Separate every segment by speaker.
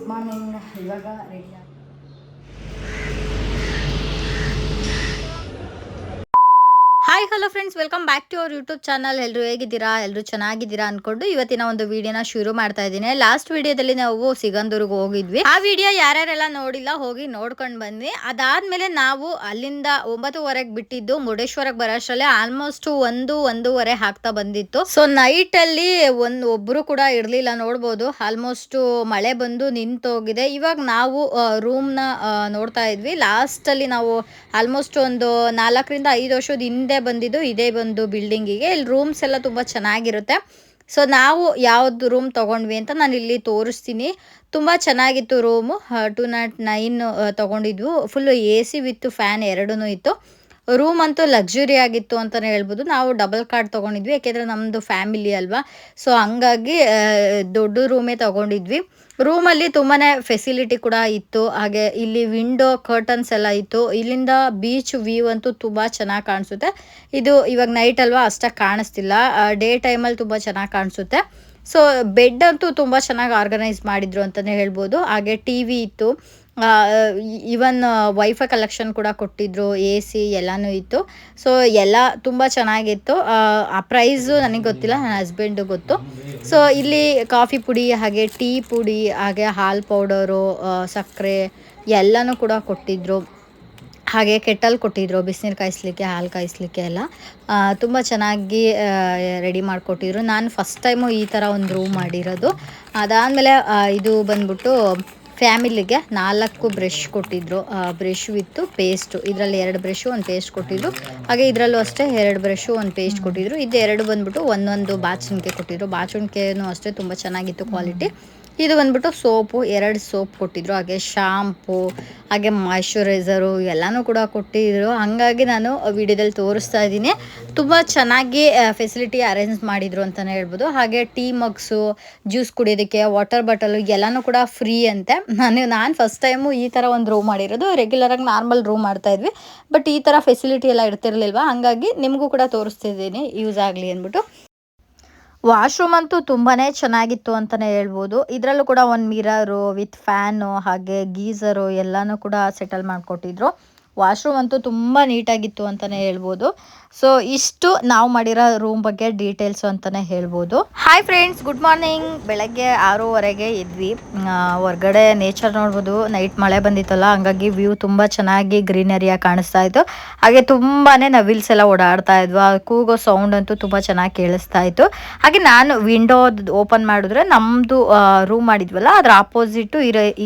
Speaker 1: Good morning. ಇವಾಗ ready hi hello friends, welcome back to our YouTube channel. ಎಲ್ಲರೂ ಹೇಗಿದ್ದೀರಾ? ಎಲ್ಲರೂ ಚೆನ್ನಾಗಿದ್ದೀರಾ ಅನ್ಕೊಂಡು ಇವತ್ತಿನ ಒಂದು ವಿಡಿಯೋನ ಶುರು ಮಾಡ್ತಾ ಇದ್ದೀನಿ. ಲಾಸ್ಟ್ ವಿಡಿಯೋದಲ್ಲಿ ನಾವು ಸಿಗಂದೂರ್ಗೆ ಹೋಗಿದ್ವಿ. ಆ ವಿಡಿಯೋ ಯಾರ್ಯಾರೆಲ್ಲ ನೋಡಿಲ್ಲ ಹೋಗಿ ನೋಡ್ಕೊಂಡು ಬನ್ನಿ. ಅದಾದ್ಮೇಲೆ ನಾವು ಅಲ್ಲಿಂದ 9:30 ಬಿಟ್ಟಿದ್ದು ಮುರುಡೇಶ್ವರಕ್ಕೆ ಬರೋಷ್ಟರಲ್ಲೇ ಆಲ್ಮೋಸ್ಟ್ 1-1:30 ಆಗ್ತಾ ಬಂದಿತ್ತು. ಸೊ ನೈಟ್ ಅಲ್ಲಿ ಒಬ್ರು ಕೂಡ ಇರ್ಲಿಲ್ಲ. ನೋಡ್ಬೋದು ಆಲ್ಮೋಸ್ಟ್ ಮಳೆ ಬಂದು ನಿಂತೋಗಿದೆ. ಇವಾಗ ನಾವು ರೂಮ್ ನ ನೋಡ್ತಾ ಇದ್ವಿ. ಲಾಸ್ಟ್ ಅಲ್ಲಿ ನಾವು ಆಲ್ಮೋಸ್ಟ್ ಒಂದು 4-5 ವರ್ಷದ ಹಿಂದೆ ಬಂದಿದ್ದು ಇದೇ ಒಂದು ಬಿಲ್ಡಿಂಗಿಗೆ. ಇಲ್ಲಿ ರೂಮ್ಸ್ ಎಲ್ಲ ತುಂಬ ಚೆನ್ನಾಗಿರುತ್ತೆ. ಸೊ ನಾವು ಯಾವ್ದು ರೂಮ್ ತೊಗೊಂಡ್ವಿ ಅಂತ ನಾನು ಇಲ್ಲಿ ತೋರಿಸ್ತೀನಿ. ತುಂಬ ಚೆನ್ನಾಗಿತ್ತು ರೂಮು. 209 ತೊಗೊಂಡಿದ್ವು. Full A C with fan ಎರಡೂ ಇತ್ತು. ರೂಮ್ ಅಂತೂ ಲಕ್ಸುರಿ ಆಗಿತ್ತು ಅಂತಲೇ ಹೇಳ್ಬೋದು. ನಾವು ಡಬಲ್ ಕಾರ್ಡ್ ತೊಗೊಂಡಿದ್ವಿ ಯಾಕೆಂದರೆ ನಮ್ಮದು ಫ್ಯಾಮಿಲಿ ಅಲ್ವಾ. ಸೊ ಹಂಗಾಗಿ ದೊಡ್ಡ ರೂಮೇ ತೊಗೊಂಡಿದ್ವಿ. ರೂಮಲ್ಲಿ ತುಂಬಾ ಫೆಸಿಲಿಟಿ ಕೂಡ ಇತ್ತು. ಹಾಗೆ ಇಲ್ಲಿ ವಿಂಡೋ ಕರ್ಟನ್ಸ್ ಎಲ್ಲ ಇತ್ತು. ಇಲ್ಲಿಂದ ಬೀಚ್ ವ್ಯೂ ಅಂತೂ ತುಂಬ ಚೆನ್ನಾಗಿ ಕಾಣಿಸುತ್ತೆ. ಇದು ಇವಾಗ ನೈಟ್ ಅಲ್ವಾ ಅಷ್ಟಾಗಿ ಕಾಣಿಸ್ತಿಲ್ಲ. ಡೇ ಟೈಮಲ್ಲಿ ತುಂಬ ಚೆನ್ನಾಗಿ ಕಾಣಿಸುತ್ತೆ. ಸೊ ಬೆಡ್ ಅಂತೂ ತುಂಬ ಚೆನ್ನಾಗಿ ಆರ್ಗನೈಸ್ ಮಾಡಿದ್ರು ಅಂತಲೇ ಹೇಳ್ಬೋದು. ಹಾಗೆ ಟಿ ವಿ ಇತ್ತು. ಇವನ್ ವೈಫೈ ಕಲೆಕ್ಷನ್ ಕೂಡ ಕೊಟ್ಟಿದ್ರು. ಎ ಸಿ ಎಲ್ಲನೂ ಇತ್ತು. ಸೊ ಎಲ್ಲ ತುಂಬ ಚೆನ್ನಾಗಿತ್ತು. ಆ ಪ್ರೈಸು ನನಗೆ ಗೊತ್ತಿಲ್ಲ, ನನ್ನ ಹಸ್ಬೆಂಡು ಗೊತ್ತು. ಸೊ ಇಲ್ಲಿ ಕಾಫಿ ಪುಡಿ ಹಾಗೆ ಟೀ ಪುಡಿ ಹಾಗೆ ಹಾಲು ಪೌಡರು, ಸಕ್ಕರೆ ಎಲ್ಲನೂ ಕೂಡ ಕೊಟ್ಟಿದ್ರು. ಹಾಗೆ ಕೆಟ್ಟಲ್ ಕೊಟ್ಟಿದ್ರು ಬಿಸಿನೀರು ಕಾಯಿಸ್ಲಿಕ್ಕೆ, ಹಾಲು ಕಾಯಿಸ್ಲಿಕ್ಕೆ ಎಲ್ಲ ತುಂಬ ಚೆನ್ನಾಗಿ ರೆಡಿ ಮಾಡಿಕೊಟ್ಟಿದ್ರು. ನಾನು ಫಸ್ಟ್ ಟೈಮು ಈ ಥರ ಒಂದು ರೂಮ್ ಮಾಡಿರೋದು. ಅದಾದಮೇಲೆ ಇದು ಬಂದ್ಬಿಟ್ಟು ಫ್ಯಾಮಿಲಿಗೆ 4 ಬ್ರಷ್ ಕೊಟ್ಟಿದ್ರು. ಬ್ರಷ್ ವಿತ್ತು ಪೇಸ್ಟು. ಇದರಲ್ಲಿ 2 ಬ್ರಷು, ಒಂದು ಪೇಸ್ಟ್ ಕೊಟ್ಟಿದ್ರು. ಹಾಗೆ ಇದರಲ್ಲೂ ಅಷ್ಟೇ 2 ಬ್ರಷು, ಒಂದು ಪೇಸ್ಟ್ ಕೊಟ್ಟಿದ್ರು. ಇದು 2 ಬಂದ್ಬಿಟ್ಟು ಒಂದೊಂದು ಬಾಚಣಿಕೆ ಕೊಟ್ಟಿದ್ರು. ಬಾಚಣಿಕೆನೂ ಅಷ್ಟೇ ತುಂಬ ಚೆನ್ನಾಗಿತ್ತು ಕ್ವಾಲಿಟಿ. ಇದು ಬಂದ್ಬಿಟ್ಟು ಸೋಪು, 2 ಸೋಪ್ ಕೊಟ್ಟಿದ್ರು. ಹಾಗೆ ಶಾಂಪು, ಹಾಗೆ ಮಾಯ್ಶ್ಚರೈಸರು ಎಲ್ಲನೂ ಕೂಡ ಕೊಟ್ಟಿದ್ರು. ಹಾಗಾಗಿ ನಾನು ವಿಡಿಯೋದಲ್ಲಿ ತೋರಿಸ್ತಾ ಇದ್ದೀನಿ. ತುಂಬ ಚೆನ್ನಾಗಿ ಫೆಸಿಲಿಟಿ ಅರೇಂಜ್ ಮಾಡಿದ್ರು ಅಂತಲೇ ಹೇಳ್ಬೋದು. ಹಾಗೆ ಟೀ ಮಗ್ಸು, ಜ್ಯೂಸ್ ಕುಡಿಯೋದಕ್ಕೆ, ವಾಟರ್ ಬಾಟಲು ಎಲ್ಲನೂ ಕೂಡ ಫ್ರೀ ಅಂತೆ. ನಾನು ಫಸ್ಟ್ ಟೈಮು ಈ ಥರ ಒಂದು ರೂಮ್ ಮಾಡಿರೋದು. ರೆಗ್ಯುಲರಾಗಿ ನಾರ್ಮಲ್ ರೂಮ್ ಮಾಡ್ತಾಯಿದ್ವಿ. ಬಟ್ ಈ ಥರ ಫೆಸಿಲಿಟಿ ಎಲ್ಲ ಇರ್ತಿರ್ಲಿಲ್ವ, ಹಾಗಾಗಿ ನಿಮಗೂ ಕೂಡ ತೋರಿಸ್ತಿದ್ದೀನಿ ಯೂಸ್ ಆಗಲಿ ಅಂದ್ಬಿಟ್ಟು. ವಾಶ್ರೂಮ್ ಅಂತೂ ತುಂಬಾ ಚೆನ್ನಾಗಿತ್ತು ಅಂತಲೇ ಹೇಳ್ಬೋದು. ಇದರಲ್ಲೂ ಕೂಡ ಒಂದು ಮಿರರು ವಿತ್ ಫ್ಯಾನು ಹಾಗೆ ಗೀಝರು ಎಲ್ಲನೂ ಕೂಡ ಸೆಟಲ್ ಮಾಡಿಕೊಟ್ಟಿದ್ರು. ವಾಶ್ರೂಮ್ ಅಂತೂ ತುಂಬ ನೀಟಾಗಿತ್ತು ಅಂತಲೇ ಹೇಳ್ಬೋದು. ಸೊ ಇಷ್ಟು ನಾವು ಮಾಡಿರೋ ರೂಮ್ ಬಗ್ಗೆ ಡೀಟೇಲ್ಸು ಅಂತಲೇ ಹೇಳ್ಬೋದು. Hi friends, good morning. ಬೆಳಗ್ಗೆ 6:30 ಇದ್ವಿ. ಹೊರಗಡೆ ನೇಚರ್ ನೋಡ್ಬೋದು. ನೈಟ್ ಮಳೆ ಬಂದಿತ್ತಲ್ಲ, ಹಂಗಾಗಿ ವ್ಯೂ ತುಂಬ ಚೆನ್ನಾಗಿ ಗ್ರೀನರಿಯಾಗಿ ಕಾಣಿಸ್ತಾ ಇತ್ತು. ಹಾಗೆ ತುಂಬಾ ನವಿಲ್ಸ್ ಎಲ್ಲ ಓಡಾಡ್ತಾ ಇದ್ವು. ಕೂಗೋ ಸೌಂಡ್ ಅಂತೂ ತುಂಬ ಚೆನ್ನಾಗಿ ಕೇಳಿಸ್ತಾ ಇತ್ತು. ಹಾಗೆ ನಾನು ವಿಂಡೋ ಓಪನ್ ಮಾಡಿದ್ರೆ ನಮ್ಮದು ರೂಮ್ ಮಾಡಿದ್ವಲ್ಲ ಅದ್ರ ಆಪೋಸಿಟ್ಟು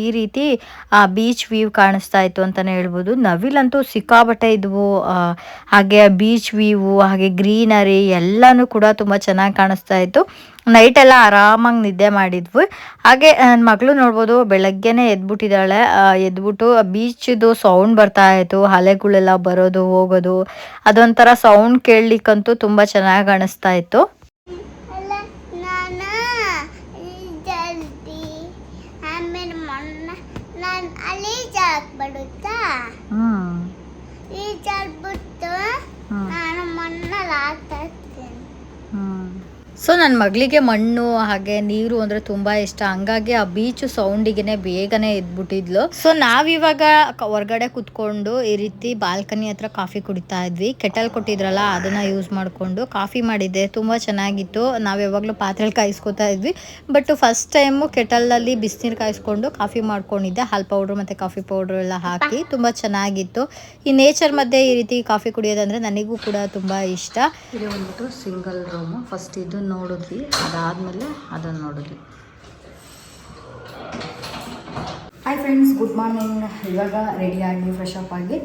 Speaker 1: ಈ ರೀತಿ ಬೀಚ್ ವ್ಯೂ ಕಾಣಿಸ್ತಾ ಇತ್ತು ಅಂತಲೇ ಹೇಳ್ಬೋದು. ನವಿಲಂತೂ ಸಿಕ್ಕಾಬಟ್ಟೆ ಇದ್ವು. ಹಾಗೆ ಬೀಚ್ ವ್ಯೂ ಹಾಗೆ ಗ್ರೀನರಿ ಎಲ್ಲನೂ ಕೂಡ ತುಂಬ ಚೆನ್ನಾಗಿ ಕಾಣಿಸ್ತಾ ಇತ್ತು. ನೈಟೆಲ್ಲ ಆರಾಮಾಗಿ ನಿದ್ದೆ ಮಾಡಿದ್ವಿ. ಹಾಗೆ ನನ್ನ ಮಗಳು ನೋಡ್ಬೋದು, ಬೆಳಗ್ಗೆನೇ ಎದ್ಬಿಟ್ಟಿದ್ದಾಳೆ. ಎದ್ಬಿಟ್ಟು ಬೀಚ್ದು ಸೌಂಡ್ ಬರ್ತಾ ಇತ್ತು. ಅಲೆಗಳೆಲ್ಲ ಬರೋದು ಹೋಗೋದು, ಅದೊಂಥರ ಸೌಂಡ್ ಕೇಳಲಿಕ್ಕಂತೂ ತುಂಬ ಚೆನ್ನಾಗಿ ಕಾಣಿಸ್ತಾ ಇತ್ತು. ಸೊ ನನ್ನ ಮಗಳಿಗೆ ಮಣ್ಣು ಹಾಗೆ ನೀರು ಅಂದರೆ ತುಂಬ ಇಷ್ಟ. ಹಂಗಾಗಿ ಆ ಬೀಚ್ ಸೌಂಡಿಗೆ ಬೇಗನೆ ಎದ್ಬಿಟ್ಟಿದ್ಲು. ಸೊ ನಾವಿವಾಗ ಹೊರಗಡೆ ಕುತ್ಕೊಂಡು ಈ ರೀತಿ ಬಾಲ್ಕನಿ ಹತ್ರ ಕಾಫಿ ಕುಡಿತಾ ಇದ್ವಿ. ಕೆಟಲ್ ಕೊಟ್ಟಿದ್ರಲ್ಲ ಅದನ್ನು ಯೂಸ್ ಮಾಡಿಕೊಂಡು ಕಾಫಿ ಮಾಡಿದ್ದೆ. ತುಂಬ ಚೆನ್ನಾಗಿತ್ತು. ನಾವು ಯಾವಾಗಲೂ ಪಾತ್ರೆಯಲ್ಲಿ ಕಾಯಿಸ್ಕೊತಾ ಇದ್ವಿ. ಬಟ್ ಫಸ್ಟ್ ಟೈಮು ಕೆಟಲಲ್ಲಿ ಬಿಸಿನೀರು ಕಾಯಿಸ್ಕೊಂಡು ಕಾಫಿ ಮಾಡ್ಕೊಂಡಿದ್ದೆ. ಹಾಲು ಪೌಡ್ರು ಮತ್ತು ಕಾಫಿ ಪೌಡ್ರು ಎಲ್ಲ ಹಾಕಿ ತುಂಬ ಚೆನ್ನಾಗಿತ್ತು. ಈ ನೇಚರ್ ಮಧ್ಯೆ ಈ ರೀತಿ ಕಾಫಿ ಕುಡಿಯೋದಂದರೆ ನನಗೂ ಕೂಡ ತುಂಬ ಇಷ್ಟ. ಇದು ಬಂದ್ಬಿಟ್ಟು ಸಿಂಗಲ್ ರೂಮು. ಫಸ್ಟ್ ಇದನ್ನು ನೋಡಿದ್ವಿ, ಅದಾದಮೇಲೆ ಅದನ್ನು ನೋಡಿದ್ವಿ. Hi friends, good morning. ಇವಾಗ ರೆಡಿಯಾಗಿ ಫ್ರೆಶ್ ಅಪ್ ಆಗಿ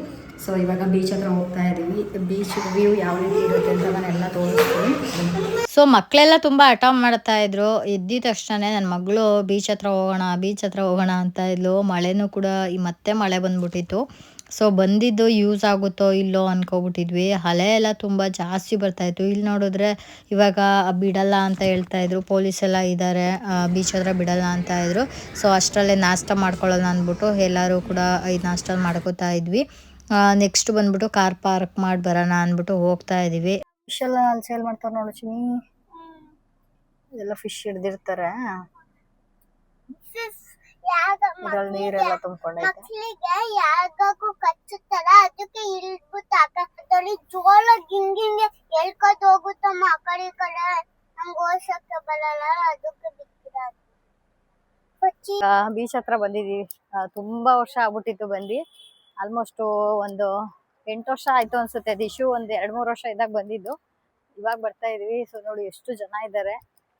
Speaker 1: ಸೊ ಇವಾಗ ಬೀಚ್ ಹತ್ರ ಹೋಗ್ತಾ ಇದ್ದೀವಿ. ಬೀಚ್ ವ್ಯೂ ಯಾವ ರೀತಿ ಇರುತ್ತೆ ಅಂತ ನಾನೆಲ್ಲ ತೋರಿಸ್ತೀನಿ. ಸೊ ಮಕ್ಕಳೆಲ್ಲ ತುಂಬ ಹಠ ಮಾಡ್ತಾ ಇದ್ರು. ಎದ್ದಿದ ತಕ್ಷಣ ನನ್ನ ಮಗಳು ಬೀಚ್ ಹತ್ರ ಹೋಗೋಣ ಅಂತ ಇದ್ಲು. ಮಳೆನೂ ಕೂಡ ಮತ್ತೆ ಮಳೆ ಬಂದ್ಬಿಟ್ಟಿತ್ತು. ಸೊ ಬಂದಿದ್ದು ಯೂಸ್ ಆಗುತ್ತೋ ಇಲ್ಲೋ ಅಂದ್ಕೊಬಿಟ್ಟಿದ್ವಿ. ಅಲೆ ಎಲ್ಲ ತುಂಬ ಜಾಸ್ತಿ ಬರ್ತಾಯಿತ್ತು. ಇಲ್ಲಿ ನೋಡಿದ್ರೆ ಇವಾಗ ಬಿಡಲ್ಲ ಅಂತ ಹೇಳ್ತಾಯಿದ್ರು. ಪೊಲೀಸೆಲ್ಲ ಇದ್ದಾರೆ, ಬೀಚ್ ಹತ್ರ ಬಿಡಲ್ಲ ಅಂತ ಇದ್ರು. ಸೊ ಅಷ್ಟರಲ್ಲೇ ನಾಷ್ಟ ಮಾಡ್ಕೊಳ್ಳೋಣ ಅಂದ್ಬಿಟ್ಟು ಎಲ್ಲರೂ ಕೂಡ ಈ ನಾಷ್ಟ ಮಾಡ್ಕೋತಾ ಇದ್ವಿ. ನೆಕ್ಸ್ಟ್ ಬಂದ್ಬಿಟ್ಟು ಕಾರ್ ಪಾರ್ಕ್ ಮಾಡಿ ಬರೋಣ ಅಂದ್ಬಿಟ್ಟು ಹೋಗ್ತಾ ಇದ್ದೀವಿ. ಫಿಶ್ ಎಲ್ಲ ಅಲ್ಲಿ ಸೇಲ್ ಮಾಡ್ತಾರೆ ನೋಡು ಚಿನಿ. ಇದೆಲ್ಲ ಫಿಶ್ ಹಿಡ್ದಿರ್ತಾರೆ. ಇದ್ರಲ್ಲಿ ನೀರೆಲ್ಲ ತುಂಬಿಕೊಂಡೈತೆ.
Speaker 2: ಮಕ್ಕಳಿಗೆ ಯಾರಿಗೂ ಕಚ್ಚುತ್ತಲ್ಲ ಅದಕ್ಕೆ ಇಳ್ಬಿಟ್ಟು ಜೋಳ ಗಿಂಗಿಂಗೆ ಎಳ್ಕೊತ ಹೋಗುತ್ತಮ್ಮ ಆ ಕಡೆ ಈ ಕಡೆ ನಮ್ಗೆ ಓಡ್ಸಕ್ಕೆ ಬರಲ್ಲ ಅದಕ್ಕೆ ಬಿಟ್ಟಿದ್ದಾರೆ.
Speaker 1: ಬೀಚ್ ಹತ್ರ ಬಂದಿದೀವಿ. ತುಂಬಾ ವರ್ಷ ಆಗ್ಬಿಟ್ಟಿತ್ತು ಬಂದು. ಆಲ್ಮೋಸ್ಟ್ ಒಂದು 8 ವರ್ಷ ಆಯ್ತು ಅನ್ಸುತ್ತೆ. ದಿಶು ಒಂದ್ 2-3 ವರ್ಷ ಇದ್ದಾಗ ಬಂದಿದ್ದು. ಇವಾಗ ಬರ್ತಾ ಇದೀವಿ. ಸೊ ನೋಡಿ ಎಷ್ಟು ಜನ ಇದ್ದಾರೆ.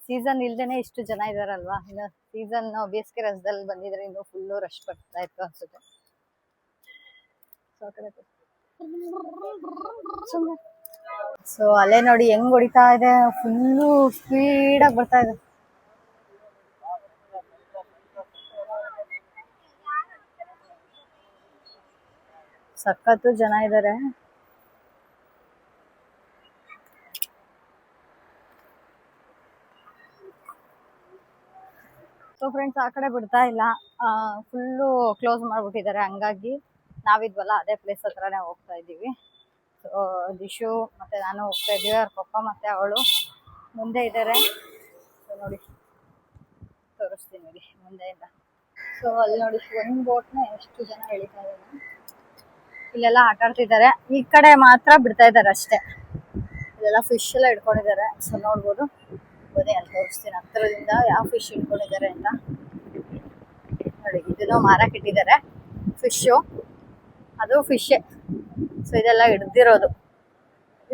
Speaker 1: ಸೀಸನ್ ಇಲ್ದೇನೆ ಇಷ್ಟು ಜನ ಇದಾರಲ್ವಾ. ಇನ್ನು ಸೀಸನ್ ಬೇಸಿಗೆ ರಸದಲ್ಲಿ ಬಂದಿದ್ರೆ ಇನ್ನು ಫುಲ್ಲು ರಶ್ ಬರ್ತಾ ಇತ್ತು ಅನ್ಸುತ್ತೆ. ಸೊ ಅಲ್ಲೇ ನೋಡಿ ಹೆಂಗ್ ಹೊಡಿತಾ ಇದೆ. ಫುಲ್ಲು ಸ್ಪೀಡ್ ಆಗಿ ಬರ್ತಾ ಇದೆ. ಸಖತ್ತು ಜನ ಇದ್ದಾರೆ. ಸೊ ಫ್ರೆಂಡ್ಸ್ ಆ ಕಡೆ ಬಿಡ್ತಾ ಇಲ್ಲ. ಫುಲ್ಲು ಕ್ಲೋಸ್ ಮಾಡ್ಬಿಟ್ಟಿದ್ದಾರೆ. ಹಂಗಾಗಿ ನಾವಿದ್ವಲ್ಲ ಅದೇ ಪ್ಲೇಸ್ ಹತ್ರನೇ ಹೋಗ್ತಾ ಇದ್ದೀವಿ. ಸೊ ದಿಶು ಮತ್ತೆ ನಾನು ಹೋಗ್ತಾ ಇದ್ದೀವಿ. ಅವ್ರ ಪಪ್ಪ ಮತ್ತೆ ಅವಳು ಮುಂದೆ ಇದ್ದಾರೆ. ಸೊ ನೋಡಿ ತೋರಿಸ್ತೀನಿ ನೋಡಿ ಮುಂದೆಯಿಂದ. ಸೊ ಅಲ್ಲಿ ನೋಡಿ ಒಂದು ಬೋಟ್ನ ಎಷ್ಟು ಜನ ಎಳಿತಾ ಇದ್ದಾರೆ. ಇಲ್ಲೆಲ್ಲ ಆಟ ಆಡ್ತಿದ್ದಾರೆ. ಈ ಕಡೆ ಮಾತ್ರ ಬಿಡ್ತಾ ಇದ್ದಾರೆ ಅಷ್ಟೇ. ಇಲ್ಲೆಲ್ಲ ಫಿಶ್ ಎಲ್ಲ ಇಟ್ಕೊಂಡಿದ್ದಾರೆ. ಸೊ ನೋಡ್ಬೋದು. ಬನ್ನಿ ಅಲ್ಲಿ ತೋರಿಸ್ತೀನಿ ಹತ್ತಿರದಿಂದ ಯಾವ ಫಿಶ್ ಇಟ್ಕೊಂಡಿದ್ದಾರೆ ಅಂತ. ನೋಡಿ ಇದನ್ನು ಮಾರಕ್ಕೆ ಇಟ್ಟಿದ್ದಾರೆ ಫಿಶು. ಅದು ಫಿಶೇ. ಸೊ ಇದೆಲ್ಲ ಹಿಡ್ದಿರೋದು.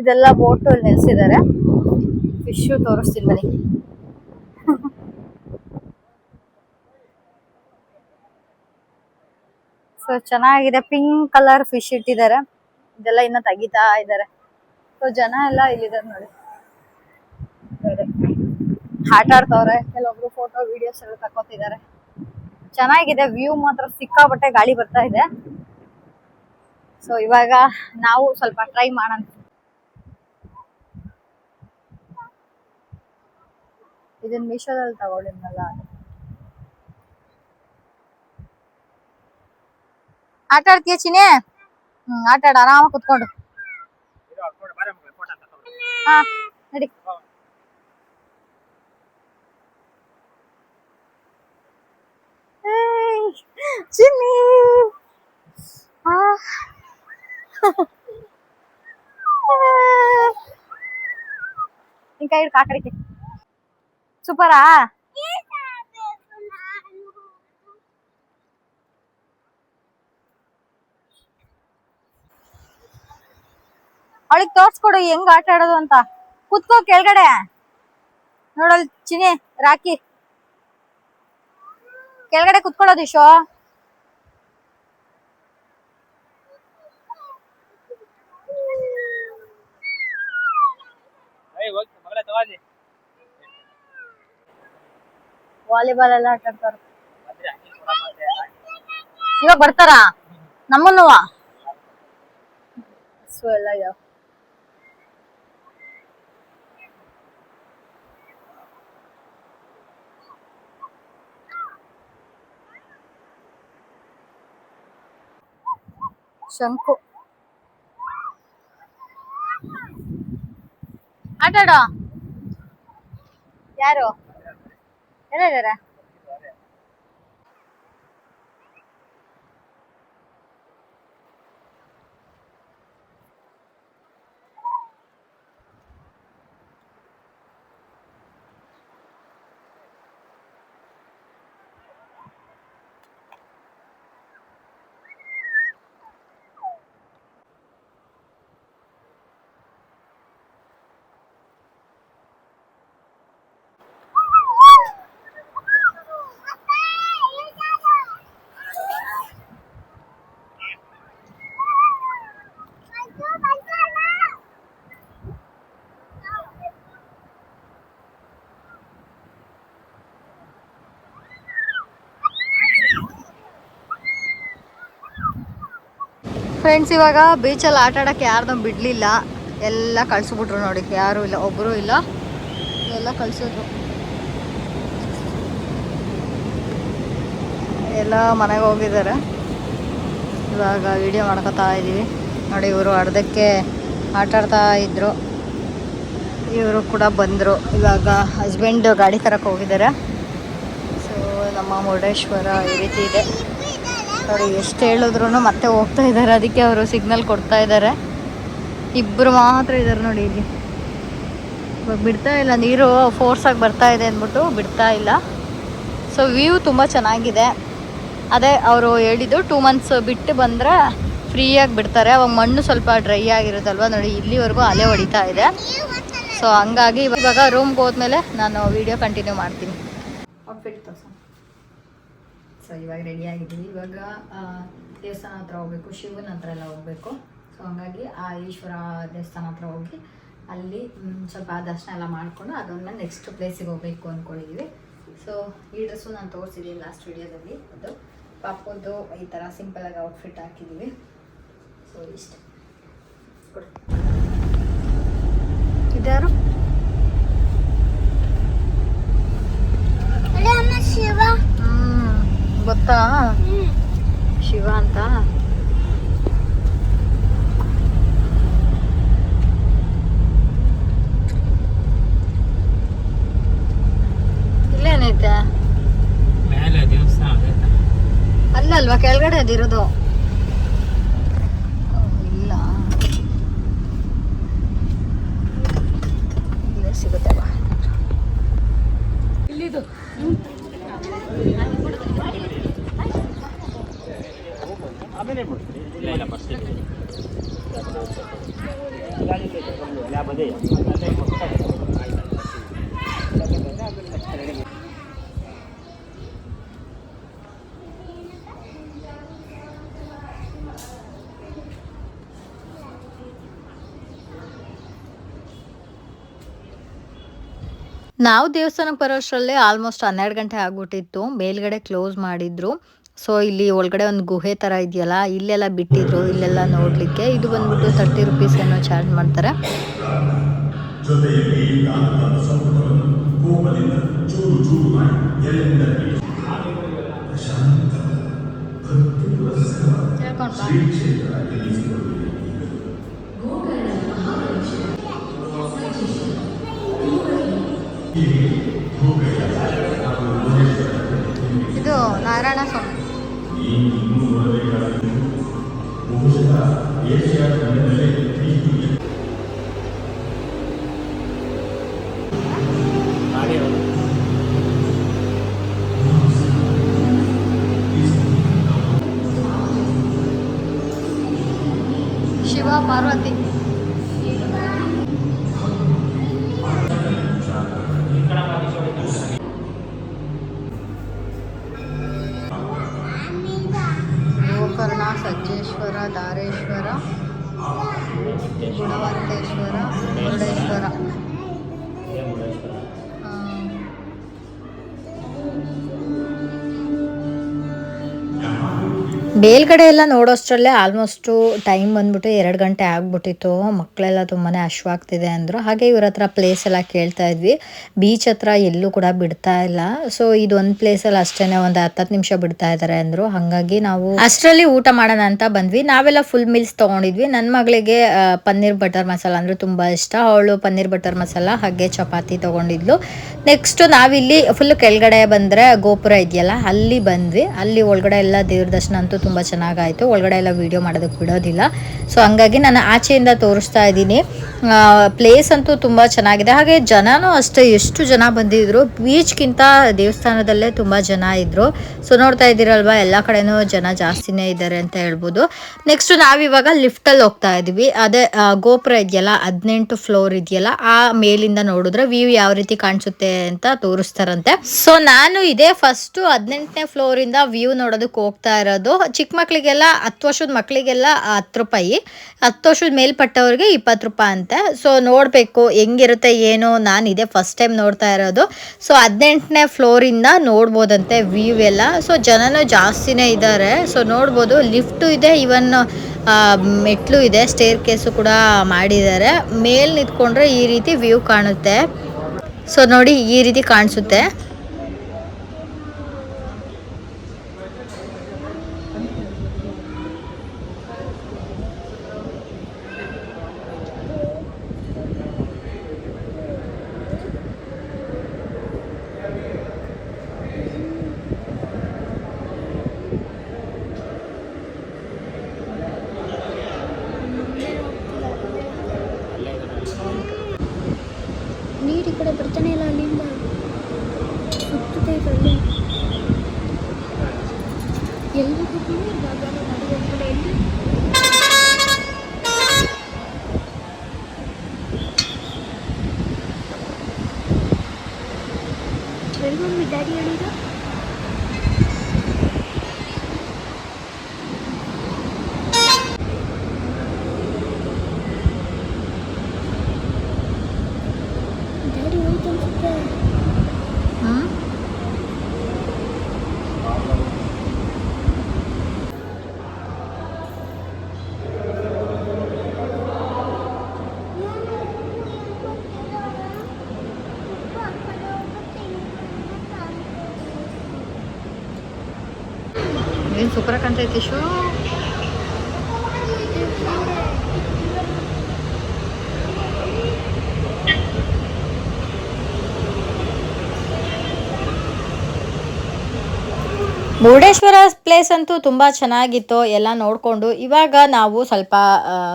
Speaker 1: ಇದೆಲ್ಲ ಬೋಟು ಅಲ್ಲಿ ನಿಲ್ಸಿದ್ದಾರೆ. ಫಿಶು ತೋರಿಸ್ತೀನಿ ಬನ್ನಿ. ಸೊ ಚೆನ್ನಾಗಿದೆ. ಪಿಂಕ್ ಕಲರ್ ಫಿಶ್ ಇಟ್ಟಿದ್ದಾರೆ. ಇದೆಲ್ಲ ಇನ್ನ ತೆಗಿತಾ ಇದ್ದಾರೆ. ಸೊ ಜನ ಎಲ್ಲ ಇಲ್ಲಿದ್ದಾರೆ ನೋಡಿ. ಆಟ ಆಡ್ತವ್ರೆ. ಕೆಲವೊಬ್ರು ಫೋಟೋ ವಿಡಿಯೋಸ್ ಎಲ್ಲ ತಗೋತಿದ್ದಾರೆ. ಚೆನ್ನಾಗಿದೆ. ವ್ಯೂ ಮಾತ್ರ ಸಿಕ್ಕಾಪಟ್ಟೆ ಗಾಳಿ ಬರ್ತಾ ಇದೆ. ಸೊ ಇವಾಗ ನಾವು ಸ್ವಲ್ಪ ಟ್ರೈ ಮಾಡೋಣ. ಇದನ್ನ ಮೀಶೋದಲ್ಲಿ ತಗೊಳ್ಳಿದ್ನಲ್ಲ. ಆಟ ಆಡ್ತೀಯ ಚಿನಿ? ಆಟ ಆಡ ಆರಾಮಾಗಿ ಕುತ್ಕೊಂಡು. ಹಾ ನಡಿ. ಚಿನ್ನಿ ನಿನ್ ಕೈ ಹಿಡ್ಕ ಆ ಕಡೆಗೆ. ಸೂಪರಾ? ಅವಳಿಗೆ ತೋರ್ಸ್ಕೊಡು ಹೆಂಗ್ ಆಟ ಆಡೋದು ಅಂತ. ಕುತ್ಕೋ ಕೆಳಗಡೆ. ನೋಡಲ್ ಚಿನಿ ರಾಕಿ ಕೆಳಗಡೆ ಕುತ್ಕೊಳ್ಳೋದು. ಇಶೋ ವಾಲಿಬಾಲ್ ಎಲ್ಲ ಆಟ ಆಡ್ತಾರ. ಇವಾಗ ಬರ್ತಾರ ನಮ್ಮನ್ನುವ. ಸೊ ಎಲ್ಲ ಇದಾವ. ಶಂಕು ಆಟಾಡೋ. ಯಾರು ಎಲ್ಲ ಇದಾರೆ? ಫ್ರೆಂಡ್ಸ್ ಇವಾಗ ಬೀಚಲ್ಲಿ ಆಟ ಆಡೋಕ್ಕೆ ಯಾರ್ದೂ ಬಿಡಲಿಲ್ಲ. ಎಲ್ಲ ಕಳಿಸ್ಬಿಟ್ರು ನೋಡಿ. ಯಾರೂ ಇಲ್ಲ, ಒಬ್ಬರು ಇಲ್ಲ, ಎಲ್ಲ ಕಳಿಸಿದ್ರು. ಎಲ್ಲ ಮನೆಗೆ ಹೋಗಿದ್ದಾರೆ. ಇವಾಗ ವಿಡಿಯೋ ಮಾಡ್ಕೊತಾ ಇದ್ದೀವಿ ನೋಡಿ. ಇವರು ಅರ್ಧಕ್ಕೆ ಆಟ ಆಡ್ತಾ ಇದ್ರು. ಇವರು ಕೂಡ ಬಂದರು. ಇವಾಗ ಹಸ್ಬೆಂಡ್ ಗಾಡಿ ತರಕ್ಕೆ ಹೋಗಿದ್ದಾರೆ. ಸೊ ನಮ್ಮ ಮುರುಡೇಶ್ವರ ಈ ರೀತಿ ಇದೆ ನೋಡಿ. ಎಷ್ಟು ಹೇಳಿದ್ರು ಮತ್ತೆ ಹೋಗ್ತಾ ಇದ್ದಾರೆ, ಅದಕ್ಕೆ ಅವರು ಸಿಗ್ನಲ್ ಕೊಡ್ತಾ ಇದ್ದಾರೆ. ಇಬ್ಬರು ಮಾತ್ರ ಇದ್ದಾರೆ ನೋಡಿ ಇಲ್ಲಿ. ಇವಾಗ ಬಿಡ್ತಾ ಇಲ್ಲ, ನೀರು ಫೋರ್ಸಾಗಿ ಬರ್ತಾ ಇದೆ ಅಂದ್ಬಿಟ್ಟು ಬಿಡ್ತಾ ಇಲ್ಲ. ಸೊ ವ್ಯೂ ತುಂಬ ಚೆನ್ನಾಗಿದೆ. ಅದೇ ಅವರು ಹೇಳಿದ್ದು 2 months ಬಿಟ್ಟು ಬಂದರೆ ಫ್ರೀಯಾಗಿ ಬಿಡ್ತಾರೆ. ಅವಾಗ ಮಣ್ಣು ಸ್ವಲ್ಪ ಡ್ರೈ ಆಗಿರುತ್ತಲ್ವ ನೋಡಿ, ಇಲ್ಲಿವರೆಗೂ ಅಲೆ ಹೊಡಿತಾ ಇದೆ. ಸೊ ಹಂಗಾಗಿ ಇವಾಗ ರೂಮ್ಗೆ ಹೋದ್ಮೇಲೆ ನಾನು ವಿಡಿಯೋ ಕಂಟಿನ್ಯೂ ಮಾಡ್ತೀನಿ. ಔಟ್ಫಿಟ್ ತೋರ್ಸ. ಸೊ ಇವಾಗ ರೆಡಿ ಆಗಿದ್ದೀವಿ. ಇವಾಗ ದೇವಸ್ಥಾನ ಹತ್ರ ಹೋಗ್ಬೇಕು, ಶಿವನ ಹತ್ರ ಎಲ್ಲ ಹೋಗ್ಬೇಕು. ಸೊ ಹಂಗಾಗಿ ಆ ಈಶ್ವರ ದೇವಸ್ಥಾನ ಹತ್ರ ಹೋಗಿ ಅಲ್ಲಿ ಸ್ವಲ್ಪ ದರ್ಶನ ಎಲ್ಲ ಮಾಡಿಕೊಂಡು ಅದೊಂದ್ಮೇಲೆ ನೆಕ್ಸ್ಟ್ ಪ್ಲೇಸಿಗೆ ಹೋಗ್ಬೇಕು ಅಂದ್ಕೊಂಡಿದ್ದೀವಿ. ಸೊ ಈ ಡ್ರೆಸ್ಸು ನಾನು ತೋರಿಸಿದ್ದೀನಿ ಲಾಸ್ಟ್ ವಿಡಿಯೋದಲ್ಲಿ. ಅದು ಪಾಪದ್ದು ಈ ಥರ ಸಿಂಪಲಾಗಿ ಔಟ್ಫಿಟ್ ಹಾಕಿದ್ದೀವಿ. ಸೊ ಇಷ್ಟೇ. ಇದ್ಯಾರು?
Speaker 2: ಶಿವ.
Speaker 1: ಗೊತ್ತಾ ಶಿವ ಅಂತ? ಇಲ್ಲೇನೈತೆ? ಅಲ್ಲಲ್ವಾ, ಕೆಳಗಡೆ ಅದಿರೋದು. ಇಲ್ಲ, ಇಲ್ಲೇ ಸಿಗುತ್ತೆ ಬಾ. ಇಲ್ಲಿದು ನಾವು ದೇವಸ್ಥಾನಕ್ಕೆ ಬರೋಷ್ಟರಲ್ಲೇ ಆಲ್ಮೋಸ್ಟ್ 12 ಗಂಟೆ ಆಗ್ಬಿಟ್ಟಿತ್ತು. ಮೇಲ್ಗಡೆ ಕ್ಲೋಸ್ ಮಾಡಿದ್ರು. ಸೊ ಇಲ್ಲಿ ಒಳಗಡೆ ಒಂದು ಗುಹೆ ಥರ ಇದೆಯಲ್ಲ, ಇಲ್ಲೆಲ್ಲ ಬಿಟ್ಟಿದ್ರು ಇಲ್ಲೆಲ್ಲ ನೋಡಲಿಕ್ಕೆ. ಇದು ಬಂದ್ಬಿಟ್ಟು 30 rupees ಏನೋ ಚಾರ್ಜ್ ಮಾಡ್ತಾರೆ. ಇದು ನಾರಾಯಣ ಸ್ವಾಮಿ. ಶಿವ ಪಾರ್ವತಿ. ಗೋಕರ್ಣ, ಸಜ್ಜೇಶ್ವರ, ಧಾರೇಶ್ವರ, ಗುಣವಂತೇಶ್ವರ, ಮುರುಡೇಶ್ವರ. ಮೇಲ್ಗಡೆ ಎಲ್ಲ ನೋಡೋಷ್ಟರಲ್ಲೇ ಆಲ್ಮೋಸ್ಟು ಟೈಮ್ ಬಂದ್ಬಿಟ್ಟು 2 ಗಂಟೆ ಆಗ್ಬಿಟ್ಟಿತ್ತು. ಮಕ್ಕಳೆಲ್ಲ ತುಂಬಾ ಹಶ್ವಾಗ್ತಿದೆ ಅಂದರು. ಹಾಗೆ ಇವ್ರ ಹತ್ರ ಪ್ಲೇಸ್ ಎಲ್ಲ ಕೇಳ್ತಾ ಇದ್ವಿ. ಬೀಚ್ ಹತ್ರ ಎಲ್ಲೂ ಕೂಡ ಬಿಡ್ತಾ ಇಲ್ಲ. ಸೊ ಇದೊಂದು ಪ್ಲೇಸಲ್ಲಿ ಅಷ್ಟೇ ಒಂದು 10 ನಿಮಿಷ ಬಿಡ್ತಾ ಇದ್ದಾರೆ ಅಂದರು. ಹಾಗಾಗಿ ನಾವು ಅಷ್ಟರಲ್ಲಿ ಊಟ ಮಾಡೋಣ ಅಂತ ಬಂದ್ವಿ. ನಾವೆಲ್ಲ ಫುಲ್ ಮೀಲ್ಸ್ ತೊಗೊಂಡಿದ್ವಿ. ನನ್ನ ಮಗಳಿಗೆ ಪನ್ನೀರ್ ಬಟರ್ ಮಸಾಲ ಅಂದರೆ ತುಂಬ ಇಷ್ಟ. ಅವಳು ಪನ್ನೀರ್ ಬಟರ್ ಮಸಾಲ ಹಾಗೆ ಚಪಾತಿ ತೊಗೊಂಡಿದ್ಲು. ನೆಕ್ಸ್ಟ್ ನಾವಿಲ್ಲಿ ಫುಲ್ ಕೆಳಗಡೆ ಬಂದರೆ ಗೋಪುರ ಇದೆಯಲ್ಲ, ಅಲ್ಲಿ ಬಂದ್ವಿ. ಅಲ್ಲಿ ಒಳಗಡೆ ಎಲ್ಲ ದೇವ್ರ ದರ್ಶನ ಅಂತೂ ತುಂಬ ಚೆನ್ನಾಗಾಯಿತು. ಒಳಗಡೆ ಎಲ್ಲ ವೀಡಿಯೋ ಮಾಡೋದಕ್ಕೆ ಬಿಡೋದಿಲ್ಲ. ಸೊ ಹಂಗಾಗಿ ನಾನು ಆಚೆಯಿಂದ ತೋರಿಸ್ತಾ ಇದ್ದೀನಿ. ಪ್ಲೇಸ್ ಅಂತೂ ತುಂಬ ಚೆನ್ನಾಗಿದೆ. ಹಾಗೆ ಜನನೂ ಅಷ್ಟೇ, ಎಷ್ಟು ಜನ ಬಂದಿದ್ರು. ಬೀಚ್ಗಿಂತ ದೇವಸ್ಥಾನದಲ್ಲೇ ತುಂಬ ಜನ ಇದ್ದರು. ಸೊ ನೋಡ್ತಾ ಇದ್ದೀರಲ್ವ, ಎಲ್ಲ ಕಡೆನೂ ಜನ ಜಾಸ್ತಿನೇ ಇದ್ದಾರೆ ಅಂತ ಹೇಳ್ಬೋದು. ನೆಕ್ಸ್ಟ್ ನಾವಿವಾಗ ಲಿಫ್ಟಲ್ಲಿ ಹೋಗ್ತಾ ಇದ್ವಿ. ಅದೇ ಗೋಪುರ ಇದೆಯಲ್ಲ, 18 ಫ್ಲೋರ್ ಇದೆಯಲ್ಲ, ಆ ಮೇಲಿಂದ ನೋಡಿದ್ರೆ ವ್ಯೂ ಯಾವ ರೀತಿ ಕಾಣಿಸುತ್ತೆ ಅಂತ ತೋರಿಸ್ತಾರಂತೆ. ಸೊ ನಾನು ಇದೇ ಫಸ್ಟ್ 18ನೇ ಫ್ಲೋರಿಂದ ವ್ಯೂ ನೋಡೋದಕ್ಕೆ ಹೋಗ್ತಾ ಇರೋದು. ಚಿಕ್ಕ ಮಕ್ಕಳಿಗೆಲ್ಲ 10 ವರ್ಷದ ಮಕ್ಕಳಿಗೆಲ್ಲ 10 ರೂಪಾಯಿ, 10 ವರ್ಷದ ಮೇಲ್ಪಟ್ಟವ್ರಿಗೆ 20 ರೂಪಾಯಿ ಅಂತೆ. ಸೊ ನೋಡಬೇಕು ಹೆಂಗಿರುತ್ತೆ ಏನು. ನಾನು ಇದೇ ಫಸ್ಟ್ ಟೈಮ್ ನೋಡ್ತಾ ಇರೋದು. ಸೊ 18ನೇ ಫ್ಲೋರಿಂದ ನೋಡ್ಬೋದಂತೆ ವ್ಯೂ ಎಲ್ಲ. ಸೊ ಜನನೂ ಜಾಸ್ತಿನೇ ಇದ್ದಾರೆ. ಸೊ ನೋಡ್ಬೋದು, ಲಿಫ್ಟು ಇದೆ, ಇವನ್ ಮೆಟ್ಲು ಇದೆ, ಸ್ಟೇರ್ ಕೇಸು ಕೂಡ ಮಾಡಿದ್ದಾರೆ. ಮೇಲ್ ನಿಂತ್ಕೊಂಡ್ರೆ ಈ ರೀತಿ ವ್ಯೂ ಕಾಣುತ್ತೆ. ಸೊ ನೋಡಿ, ಈ ರೀತಿ ಕಾಣಿಸುತ್ತೆ.
Speaker 2: ಕಡೆ ಬರ್ತಾನೆ ಇಲ್ಲ ಅಲ್ಲಿಂದ ಸುತ್ತೈತೆ ಅಲ್ಲಿ ಎಲ್ಲಿ ಹೋಗ್ತೀನಿ ಇವಾಗ ನಡುವೆ ಕಡೆ ಎಲ್ಲಿ ಮಮ್ಮಿ ಡ್ಯಾಡಿ ಹೇಳಿದ ಡ್ಯಾಡಿ ಹೋಯ್ತು ಅನ್ಸುತ್ತೆ
Speaker 1: ಏನು ಸೂಪರ್ ಕಾಣ್ತೈತಿ ಶೋ. ಮುರುಡೇಶ್ವರ ಪ್ಲೇಸ್ ಅಂತೂ ತುಂಬ ಚೆನ್ನಾಗಿತ್ತು ಎಲ್ಲ ನೋಡಿಕೊಂಡು. ಇವಾಗ ನಾವು ಸ್ವಲ್ಪ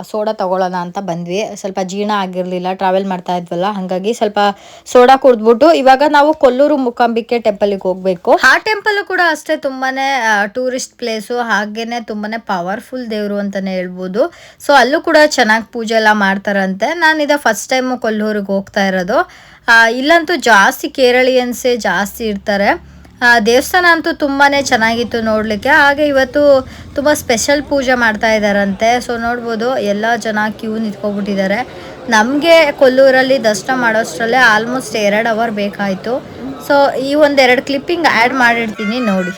Speaker 1: ಸೋಡಾ ತಗೊಳ್ಳೋಣ ಅಂತ ಬಂದ್ವಿ. ಸ್ವಲ್ಪ ಜೀರ್ಣ ಆಗಿರಲಿಲ್ಲ, ಟ್ರಾವೆಲ್ ಮಾಡ್ತಾ ಇದ್ವಲ್ಲ, ಹಾಗಾಗಿ ಸ್ವಲ್ಪ ಸೋಡಾ ಕುಡಿದ್ಬಿಟ್ಟು ಇವಾಗ ನಾವು ಕೊಲ್ಲೂರು ಮೂಕಾಂಬಿಕೆ ಟೆಂಪಲಿಗೆ ಹೋಗಬೇಕು. ಆ ಟೆಂಪಲ್ ಕೂಡ ಅಷ್ಟೇ ತುಂಬಾ ಟೂರಿಸ್ಟ್ ಪ್ಲೇಸು, ಹಾಗೇನೆ ತುಂಬಾ ಪವರ್ಫುಲ್ ದೇವರು ಅಂತಲೇ ಹೇಳ್ಬೋದು. ಸೊ ಅಲ್ಲೂ ಕೂಡ ಚೆನ್ನಾಗಿ ಪೂಜೆ ಎಲ್ಲ ಮಾಡ್ತಾರಂತೆ. ನಾನಿದ ಫಸ್ಟ್ ಟೈಮು ಕೊಲ್ಲೂರಿಗೆ ಹೋಗ್ತಾ ಇರೋದು. ಇಲ್ಲಂತೂ ಜಾಸ್ತಿ ಕೇರಳಿಯನ್ಸೇ ಜಾಸ್ತಿ ಇರ್ತಾರೆ. ದೇವಸ್ಥಾನ ಅಂತೂ ತುಂಬಾ ಚೆನ್ನಾಗಿತ್ತು ನೋಡಲಿಕ್ಕೆ. ಹಾಗೆ ಇವತ್ತು ತುಂಬ ಸ್ಪೆಷಲ್ ಪೂಜೆ ಮಾಡ್ತಾ ಇದ್ದಾರಂತೆ. ಸೊ ನೋಡ್ಬೋದು ಎಲ್ಲ ಜನ ಕ್ಯೂ ನಿಂತ್ಕೊಬಿಟ್ಟಿದ್ದಾರೆ. ನಮಗೆ ಕೊಲ್ಲೂರಲ್ಲಿ ದರ್ಶನ ಮಾಡೋಷ್ಟರಲ್ಲೇ ಆಲ್ಮೋಸ್ಟ್ 2 ಅವರ್ ಬೇಕಾಯಿತು. ಸೊ ಈ ಒಂದೆರಡು ಕ್ಲಿಪ್ಪಿಂಗ್ ಆ್ಯಡ್ ಮಾಡಿರ್ತೀನಿ ನೋಡಿ.